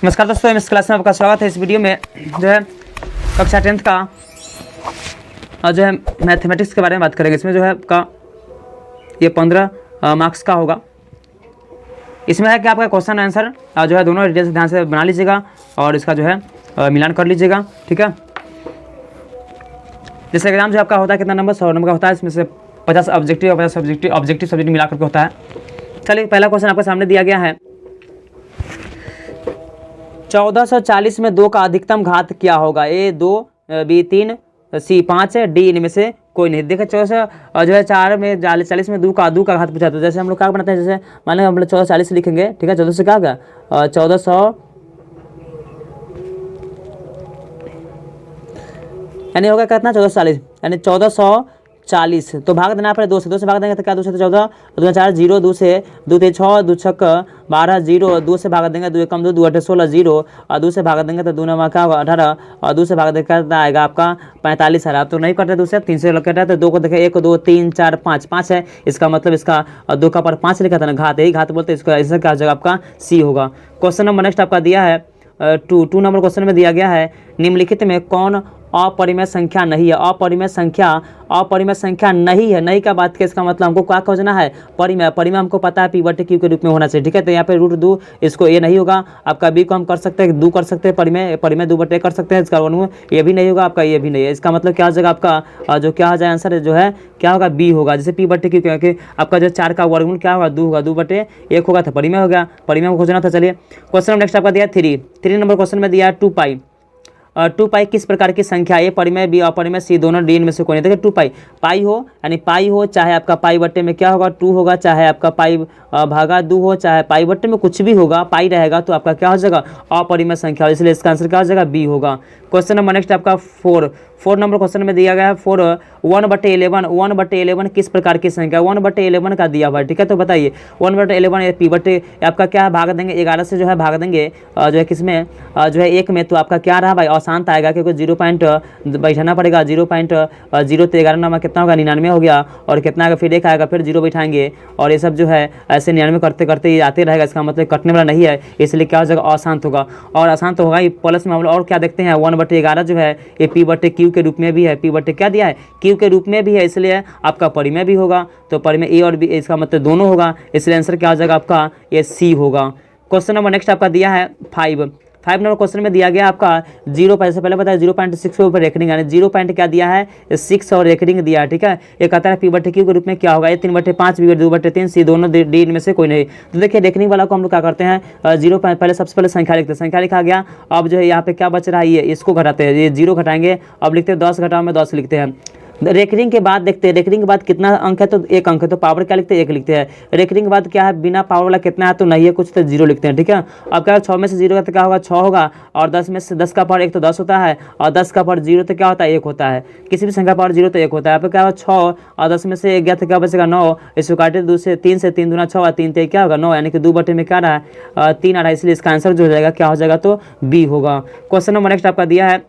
नमस्कार दोस्तों, इस क्लास में आपका स्वागत है। इस वीडियो में जो है कक्षा 10th का जो है मैथमेटिक्स के बारे में बात करेंगे। इसमें जो है आपका ये 15 मार्क्स का होगा। इसमें है कि आपका क्वेश्चन आंसर जो है दोनों डिटेल से ध्यान से बना लीजिएगा और इसका जो है मिलान कर लीजिएगा, ठीक है। जैसे एग्जाम जो आपका होता है कितना नंबर, 100 नंबर का होता है। इसमें से 50 ऑब्जेक्टिव और 50 ऑब्जेक्टिव सब्जेक्ट मिला करके होता है। चलिए, पहला क्वेश्चन आपके सामने दिया गया है। 1440 में 2 का अधिकतम घात क्या होगा? ए 2, बी 3, सी 5 है, डी इनमें से कोई नहीं। देखिए 14 जो है 4 में 40 में 2 का घात पूछा। तो जैसे हम लोग क्या बनाते हैं, जैसे मान लो हम लोग 1440 लिखेंगे, ठीक है। 14 से क्या होगा 1400 यानी होगा कितना 1440 यानी 1440। तो भाग देना पड़े 2 से भाग देंगे तो क्या 2 से 14, 2 4 0, 2 से 2 3 6, 2 6 12 0, 2 से भाग देंगे 2 कम 2 2 8 16 0 और 2 से भाग देंगे तो 2 9 क्या होगा 18 और 2 से भाग देंगे कितना आएगा आपका 45 आ रहा। तो नहीं करते 2 से 3 से कट रहा है तो 2 को देखें 1 2 3 4 5 5 है। इसका मतलब इसका 2 का पर 5 लिखा था ना, घात यही घात बोलते हैं इसको। ऐसा क्या जगह आपका सी होगा। क्वेश्चन नंबर नेक्स्ट आपका दिया है 2 नंबर क्वेश्चन में दिया गया है, निम्नलिखित में कौन अपरिमेय संख्या नहीं है? अपरिमेय संख्या नहीं है। नहीं का बात के इसका मतलब हमको क्या खोजना है? परिमेय हमको पता है p/q के रूप में होना चाहिए, ठीक है। तो यहाँ पे √2 इसको ए नहीं होगा। आपका बी को हम कर सकते हैं 2 कर सकते हैं, परिमेय 2/a कर सकते हैं। इसका ये भी नहीं होगा, आपका ये भी नहीं है। इसका मतलब क्या हो जाएगा आपका जो क्या हो जाए आंसर जो है क्या होगा बी होगा। जैसे p/q क्योंकि आपका जो 4 का वर्गमूल क्या होगा 2 होगा, 2/1 होगा तो परिमेय हो गया। परिमेय को खोजना था। चलिए क्वेश्चन नेक्स्ट आपका दिया 3 नंबर क्वेश्चन में दिया 2 पाई किस प्रकार की संख्या? ए परिमेय, बी अपरिमेय, सी दोनों, डी इनमें से कोई नहीं। देखिए 2 पाई हो यानी पाई हो, चाहे आपका पाई बट्टे में क्या होगा 2 होगा, चाहे आपका पाई भागा 2 हो, चाहे पाई बट्टे में कुछ भी होगा, पाई रहेगा तो आपका क्या हो जाएगा अपरिमेय संख्या। इसलिए इसका आंसर क्या हो जाएगा बी होगा। क्वेश्चन नंबर नेक्स्ट आपका 4 नंबर क्वेश्चन में दिया गया है 1/11 किस प्रकार की संख्या? 1/11 का दिया हुआ है, ठीक है। तो बताइए 1/11 p/, आपका क्या है भाग देंगे 11 से जो है भाग देंगे जो है किसमें जो है 1 में, तो आपका क्या रहा भाई आसान आएगा क्योंकि 0 पॉइंट बैठाना पड़ेगा। 0.0 तो 11 नंबर कितना होगा 99 हो गया और कितना आएगा फिर 1 आएगा फिर 0 बैठाएंगे और ये सब जो है ऐसे 99 करते करते ये आते रहेगा। इसका मतलब कटने वाला नहीं है, इसलिए क्या हो जाएगा अशांत होगा। और अशांत तो होगा ही, प्लस में हम लोग और क्या देखते हैं 1/11 जो है ये p/q के रूप में भी है। p/, क्या दिया है q के रूप में भी है, इसलिए आपका परिमेय भी होगा। तो परिमेय ए और बी इसका मतलब दोनों होगा, इसलिए आंसर क्या हो जाएगा आपका ये सी होगा। क्वेश्चन नंबर नेक्स्ट आपका दिया है 5 नंबर क्वेश्चन में दिया गया आपका 0 से पहले बताया 0.6 के ऊपर रेकरिंग यानी 0 पॉइंट क्या दिया है 6 और रेकरिंग दिया है, ठीक है। ये कहता है p/q के रूप में क्या होगा? ये 3/5, बी 2/3, सी दोनों, डी इनमें से कोई नहीं। तो देखिए रेकरिंग वाला को हम लोग क्या करते हैं 0 पहले सबसे पहले संख्या लिखते हैं, संख्या लिखा गया। अब जो है यहाँ पे क्या बच रहा है ये इसको घटाते हैं, ये 0 घटाएंगे। अब लिखते हैं 10 घटाओ में 10 लिखते हैं। रेकरिंग के बाद देखते हैं रेकरिंग के बाद कितना अंक है तो 1 अंक है, तो पावर क्या लिखते हैं 1 लिखते हैं। रेकरिंग के बाद क्या है बिना पावर वाला कितना है तो नहीं है कुछ, तो 0 लिखते हैं, ठीक है। अब क्या 6 में से 0 तो क्या होगा 6 होगा और 10 में से 10 का पावर 1 तो 10 होता है और 10 का पावर 0 तो क्या होता है 1 होता है। किसी भी संख्या पावर 0 तो 1 होता है। यहाँ पे क्या होगा 6 और 10 में से 1 गया तो क्या बचेगा 9। इसको काटे 2 से 3 से 3 दूना 6 और 3 क्या होगा 9 यानी कि 2/, में क्या रहा है 3 आ रहा है, इसलिए इसका आंसर जो हो जाएगा क्या हो जाएगा तो बी होगा। क्वेश्चन नंबर नेक्स्ट आपका दिया है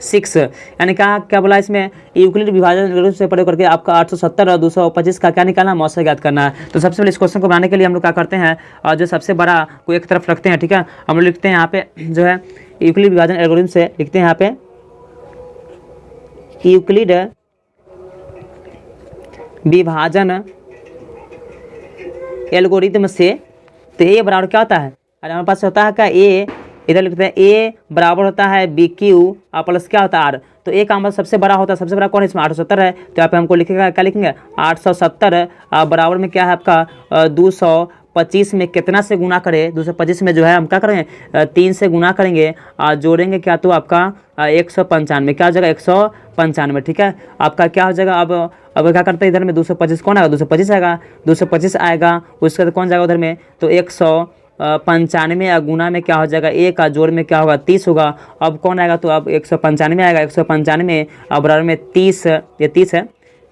6 यानी क्या बोला इसमें यूक्लिड विभाजन से प्रयोग करके आपका 870 और 225 का क्या निकालना मौसा ज्ञात करना है। तो सबसे पहले इस क्वेश्चन को बनाने के लिए हम लोग क्या करते हैं और जो सबसे बड़ा को एक तरफ रखते हैं, ठीक है। हम लोग लिखते हैं यहाँ पे जो है यूक्लिड विभाजन एल्गोरिथम से लिखते हैं यहाँ पे यूक्लिड विभाजन एल्गोरिथम से। तो ए बराबर क्या होता है, अरे हमारे पास होता है क्या ए, इधर लिखते हैं ए बराबर होता है BQ और प्लस क्या होता है R। तो ए का मतलब सबसे बड़ा होता है, सबसे बड़ा कौन है इसमें 870 है। तो यहाँ पे हमको लिखेगा क्या लिखेंगे 870 बराबर में क्या है आपका 225 में कितना से गुना करें 225 में जो है हम क्या करेंगे 3 से गुना करेंगे और जोड़ेंगे क्या तो आपका 195 क्या हो जाएगा 195, ठीक है। आपका क्या हो जाएगा अब क्या करते हैं इधर में 225 कौन आएगा 225 आएगा उसके बाद कौन जाएगा उधर में तो 195 या गुना में क्या हो जाएगा 1 का जोड़ में क्या होगा 30 होगा। अब कौन आएगा तो अब 195 आएगा, 195 अब बराबर में 30, ये 30 है।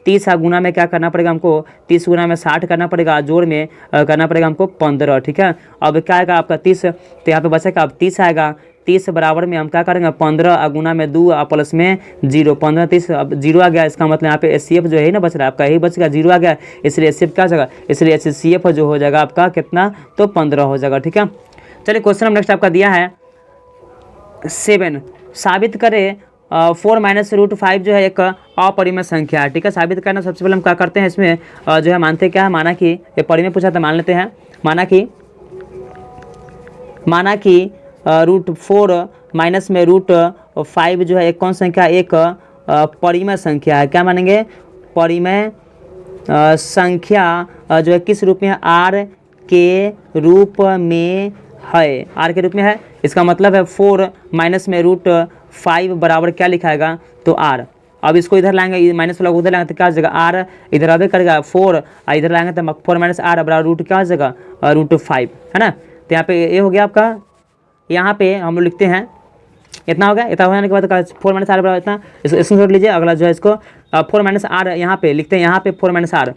30 गुना में क्या करना पड़ेगा हमको 30 गुना में 60 करना पड़ेगा, जोड़ में करना पड़ेगा हमको 15, ठीक है। अब क्या आएगा आपका 30, तो यहाँ पे बचेगा अब 30 आएगा। 30 बराबर में हम क्या करेंगे 15 गुना में 2 प्लस में 0, 15 30 अब 0 आ गया। इसका मतलब यहाँ पे HCF जो है ना बच रहा है आपका यही बचेगा 0 आ गया, इसलिए HCF क्या हो जाएगा, इसलिए HCF जो हो जाएगा आपका कितना तो 15 हो जाएगा, ठीक है। चलिए क्वेश्चन नंबर नेक्स्ट आपका दिया है 7, साबित करें 4 माइनस रूट 5 जो है एक अपरिमेय संख्या है। ठीक है, साबित करना सबसे पहले हम क्या करते हैं इसमें जो है मानते क्या है, माना कि ये परिमेय पूछा था, मान लेते हैं माना कि रूट 4 माइनस में रूट 5 जो है एक कौन संख्या, एक परिमेय संख्या है। क्या मानेंगे, परिमेय संख्या जो है किस रूप में है, आर के रूप में है, आर के रूप में है। इसका मतलब है 4 माइनस में रूट 5 बराबर क्या लिखाएगा, तो आर। अब इसको इधर लाएंगे, माइनस वाला उधर लाएंगे तो क्या हो जाएगा, आर इधर अबे करेगा 4, इधर लाएंगे तो 4 माइनस आर बराबर रूट क्या हो जाएगा, रूट 5, है ना। तो यहाँ पे ये हो गया आपका, यहाँ पे हम लोग लिखते हैं इतना हो गया। इतना होने के बाद 4 माइनस आर बराबर इतना, इसको स्क्रीनशॉट लीजिए। अगला जो है इसको 4 माइनस आर यहाँ पे लिखते हैं, यहाँ पे 4 माइनस आर,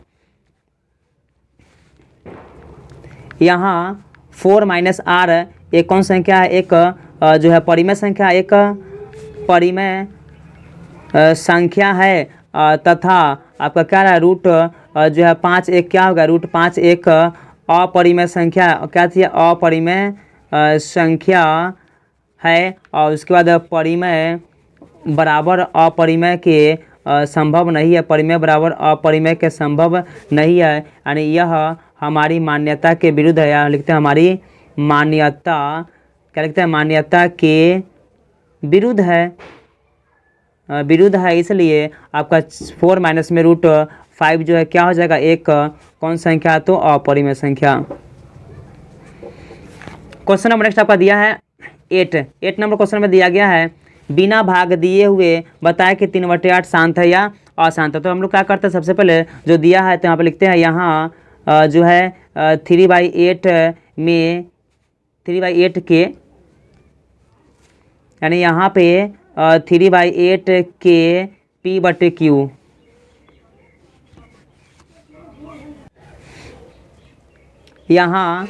यहाँ 4 माइनस आर एक कौन संख्या है, एक जो है परिमेय संख्या, एक परिमेय संख्या है तथा आपका क्या रहा है, रूट जो है 5 एक क्या होगा, रूट 5 एक अपरिमेय संख्या, क्या थी, अपरिमेय संख्या है। और उसके बाद परिमेय बराबर अपरिमेय के संभव नहीं है, परिमेय बराबर अपरिमेय के संभव नहीं है, यानी यह हमारी मान्यता के विरुद्ध है। यहाँ लिखते हैं हमारी मान्यता, क्या लिखते हैं, मान्यता के विरुद्ध है, विरुद्ध है। इसलिए आपका 4 माइनस में रूट 5 जो है क्या हो जाएगा, एक कौन संख्या, तो अपरिमेय संख्या। क्वेश्चन नंबर नेक्स्ट आपका दिया है 8 नंबर क्वेश्चन में दिया गया है, बिना भाग दिए हुए बताया कि 3/8 शांत है या अशांत है। तो हम लोग क्या करते हैं, सबसे पहले जो दिया है तो यहाँ पे लिखते हैं, यहाँ जो है 3/8 में 3/8 के, यानी यहाँ पे 3/8 के P/Q, यहाँ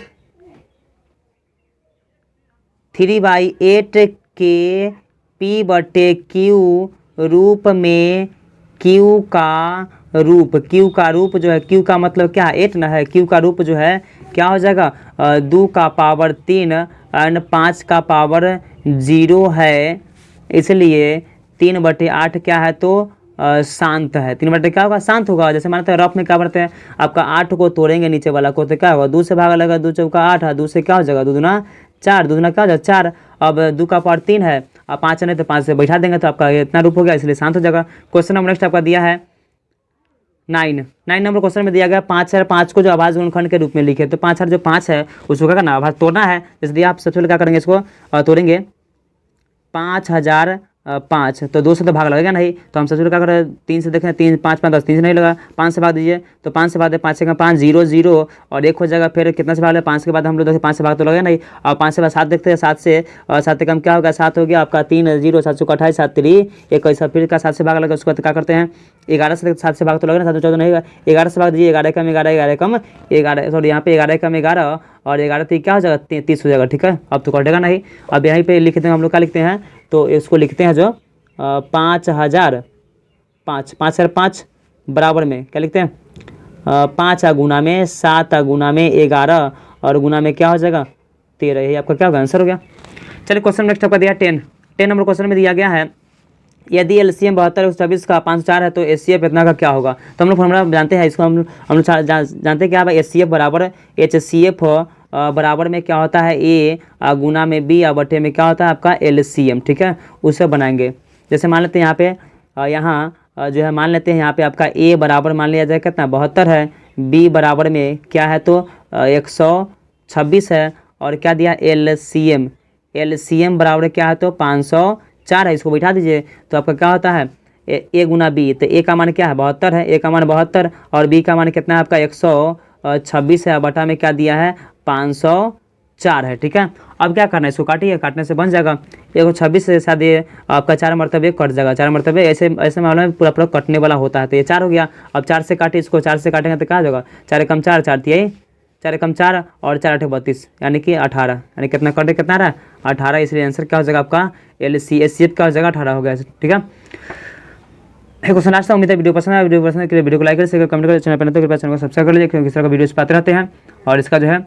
3/8 के P/Q रूप में Q का रूप जो है, Q का मतलब क्या है, 8 ना है, Q का रूप जो है क्या हो जाएगा, 2 का पावर 3 एंड 5 का पावर 0 है। इसलिए 3/8 क्या है, तो शांत है। 3/8 क्या होगा, शांत होगा। जैसे मानते हैं रफ में क्या करते हैं, आपका 8 को तोड़ेंगे नीचे वाला को, तो क्या होगा, 2 से भागा लगेगा, 2 चौका 8 है, 2 से क्या हो जाएगा, 2 दूना 4, 2 दूना क्या हो जाएगा 4। अब 2 का पावर 3 है, अब 5 नहीं तो 5 से बैठा देंगे तो आपका इतना रूप हो गया, इसलिए शांत हो जाएगा। क्वेश्चन नंबर नेक्स्ट आपका दिया है 9 नंबर क्वेश्चन में दिया गया 5 को जो आभाज्य गुणनखंड के रूप में लिखे, तो 5 जो 5 है उसको क्या करना, आभाज्य तोड़ना है। जैसे दिया, आप सबसे पहले क्या करेंगे, इसको तोड़ेंगे 5005, तो 2 से तो भाग लगेगा नहीं, तो हम सबसे पहले क्या करें, 3 से देखें, 3 5 5 10, 3 से नहीं लगा, 5 से भाग दीजिए, तो 5 से भाग दे, 5 से 5 0 0 और 1 हो जाएगा। फिर कितना से भाग ले, 5 के बाद हम लोग देखें 5 से भाग तो लगेगा नहीं, और 5 से बाद 7 देखते हैं, 7 से कम क्या होगा, 7 हो गया आपका 3 0 7 चौका 28 7 3 1 ऐसा, फिर का 7 से भाग लगा, उसके बाद क्या करते हैं 11 से 7 से भाग तो लगेगा, 7 14 नहीं, 11 से भाग दीजिए, 11 कम 11 11 कम 11, सॉरी यहाँ पे 11 कम 11 और 11 3 क्या हो जाएगा, 33 हो जाएगा। ठीक है, अब तो कटेगा नहीं। अब यहीं पे लिखते हैं हम लोग, क्या लिखते हैं, तो इसको लिखते हैं जो 5005 बराबर में क्या लिखते हैं, 5 गुना में 7 गुना में 11 और गुना में क्या हो जाएगा 13, यही आपका क्या होगा, आंसर हो गया। चलिए क्वेश्चन नेक्स्ट आपका दिया 10 नंबर क्वेश्चन में दिया गया है, यदि एलसीएम 72 26 का 504 है तो एचसीएफ इतना का क्या होगा। तो हम लोग फॉर्मूला जानते हैं, इसको हम लोग जानते हैं क्या है, एचसीएफ बराबर HCF बराबर में क्या होता है, ए गुना में बी बटे में क्या होता है आपका एलसीएम। ठीक है, उसे बनाएंगे। जैसे मान लेते हैं यहाँ पे जो है मान लेते हैं यहाँ पे आपका ए बराबर मान लिया जाए कितना 72 है, बी बराबर में क्या है तो 126 है, और क्या दिया एलसीएम बराबर क्या है तो 504 है। इसको बैठा दीजिए तो आपका क्या होता है ए गुना बी, तो ए का मान क्या है 72 है, ए का मान 72 और बी का मान कितना है आपका 126 है, बटा में क्या दिया है 504 है। ठीक है, अब क्या करना है, इसको काटिए, काटने से बन जाएगा 126 से शायद ये आपका 4 मरतबे कट जाएगा, 4 मरतबे ऐसे मामले में पूरा कटने वाला होता है, तो ये 4 हो गया। अब 4 से काटिए, इसको 4 से काटेंगे तो क्या हो जाएगा 4 कम 4 4 3 4 कम 4 और 4 8 32 यानी कि 18, यानी कितना कटे कितना रहा 18, इसलिए आंसर क्या हो जाएगा आपका एचसीएफ क्या हो जाएगा 18 हो गया। ठीक है, क्वेश्चन लास्ट था। उम्मीद है वीडियो पसंद है, वीडियो को लाइक करें, शेयर करें, कमेंट करें, चैनल पर नए तो कृपया चैनल को सब्सक्राइब कर लीजिए, क्योंकि इस तरह का वीडियोस पाते रहते हैं। और इसका जो है